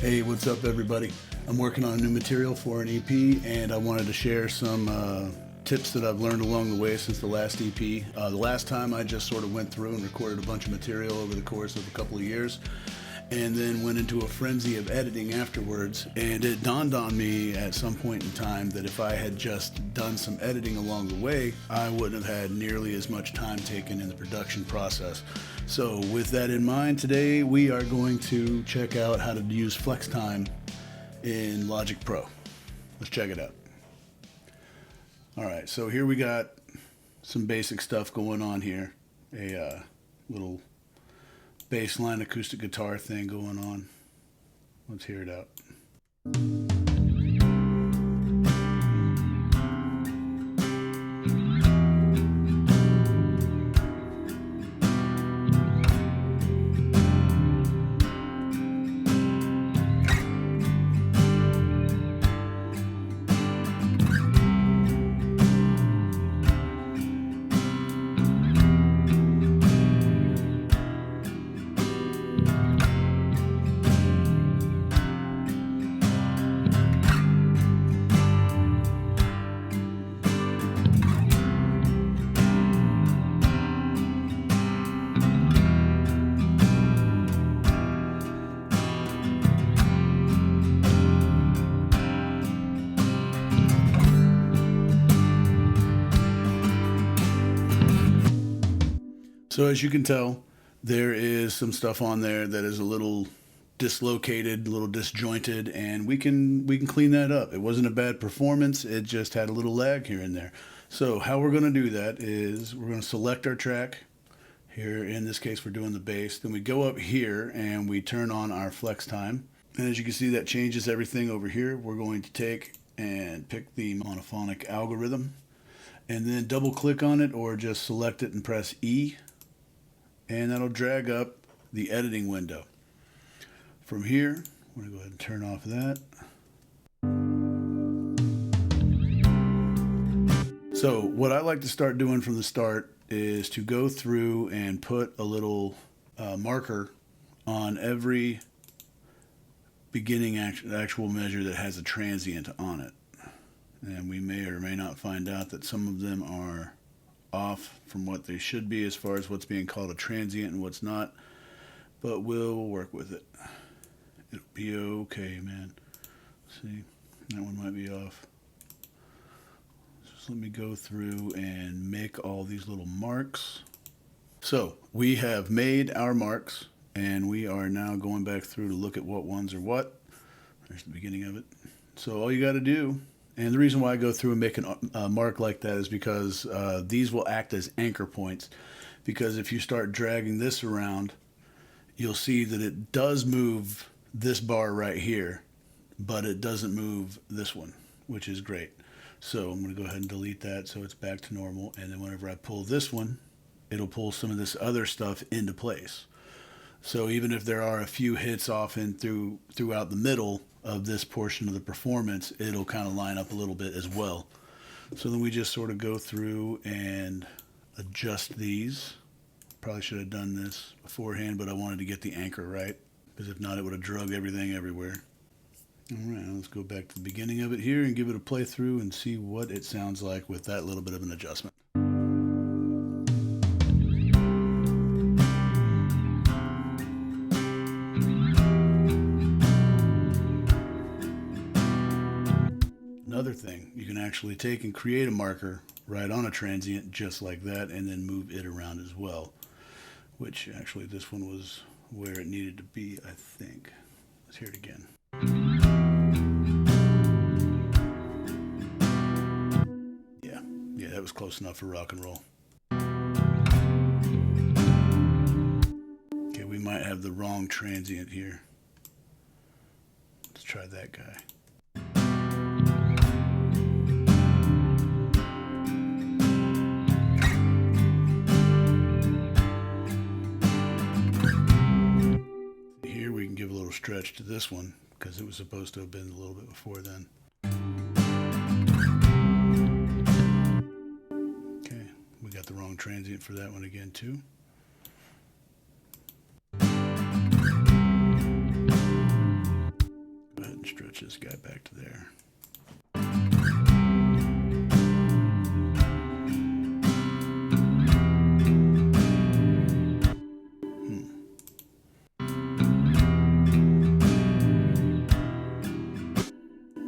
Hey, what's up, everybody? I'm working on new material for an EP, and I wanted to share some tips that I've learned along the way since the last EP. The last time I just sort of went through and recorded a bunch of material over the course of a couple of years, and then went into a frenzy of editing afterwards. And it dawned on me at some point in time that if I had just done some editing along the way, I wouldn't have had nearly as much time taken in the production process. So with that in mind, today we are going to check out how to use flex time in Logic Pro. Let's check it out. All right, so here we got some basic stuff going on here. A little bassline acoustic guitar thing going on. Let's hear it out. So as you can tell, there is some stuff on there that is a little dislocated, a little disjointed, and we can clean that up. It wasn't a bad performance, it just had a little lag here and there. So how we're going to do that is we're going to select our track. Here in this case we're doing the bass. Then we go up here and we turn on our flex time. And as you can see, that changes everything over here. We're going to take and pick the monophonic algorithm and then double click on it or just select it and press E. And that'll drag up the editing window. From here, I'm going to go ahead and turn off that. So what I like to start doing from the start is to go through and put a little marker on every beginning actual measure that has a transient on it. And we may or may not find out that some of them are off from what they should be as far as what's being called a transient and what's not, but we'll work with it. It'll be okay, man. See, that one might be off. Just let me go through and make all these little marks. So we have made our marks, and we are now going back through to look at what ones are what. There's the beginning of it. So all you got to do, and the reason why I go through and make a mark like that is because these will act as anchor points. Because if you start dragging this around, you'll see that it does move this bar right here, but it doesn't move this one, which is great. So I'm going to go ahead and delete that so it's back to normal. And then whenever I pull this one, it'll pull some of this other stuff into place. So even if there are a few hits off and throughout the middle of this portion of the performance, it'll kind of line up a little bit as well. So then we just sort of go through and adjust these. Probably should have done this beforehand, but I wanted to get the anchor right, because if not, it would have drug everything everywhere. All right, let's go back to the beginning of it here and give it a playthrough and see what it sounds like with that little bit of an adjustment. Another thing, you can actually take and create a marker right on a transient just like that and then move it around as well, which actually this one was where it needed to be, I think. Let's hear it again. Yeah, that was close enough for rock and roll. Okay, we might have the wrong transient here. Let's try that guy. Give a little stretch to this one because it was supposed to have been a little bit before then. Okay, we got the wrong transient for that one again too. this guy back to there. I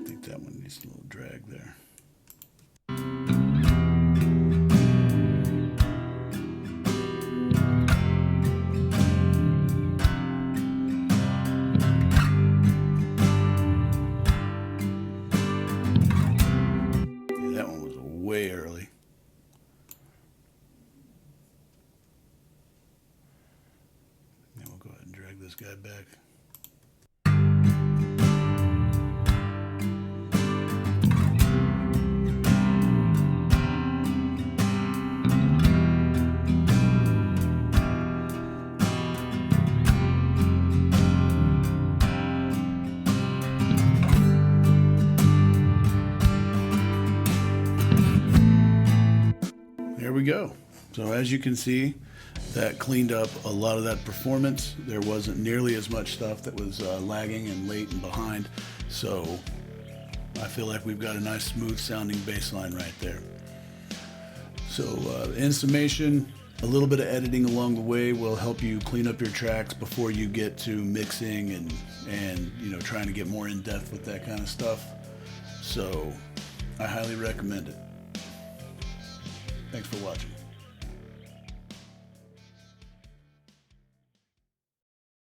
think that one needs a little drag there. That one was way early. Then we'll go ahead and drag this guy back. There we go. So as you can see, that cleaned up a lot of that performance. There wasn't nearly as much stuff that was lagging and late and behind. So I feel like we've got a nice smooth sounding bass line right there. So in summation, a little bit of editing along the way will help you clean up your tracks before you get to mixing and you know, trying to get more in depth with that kind of stuff. So I highly recommend it. Thanks for watching.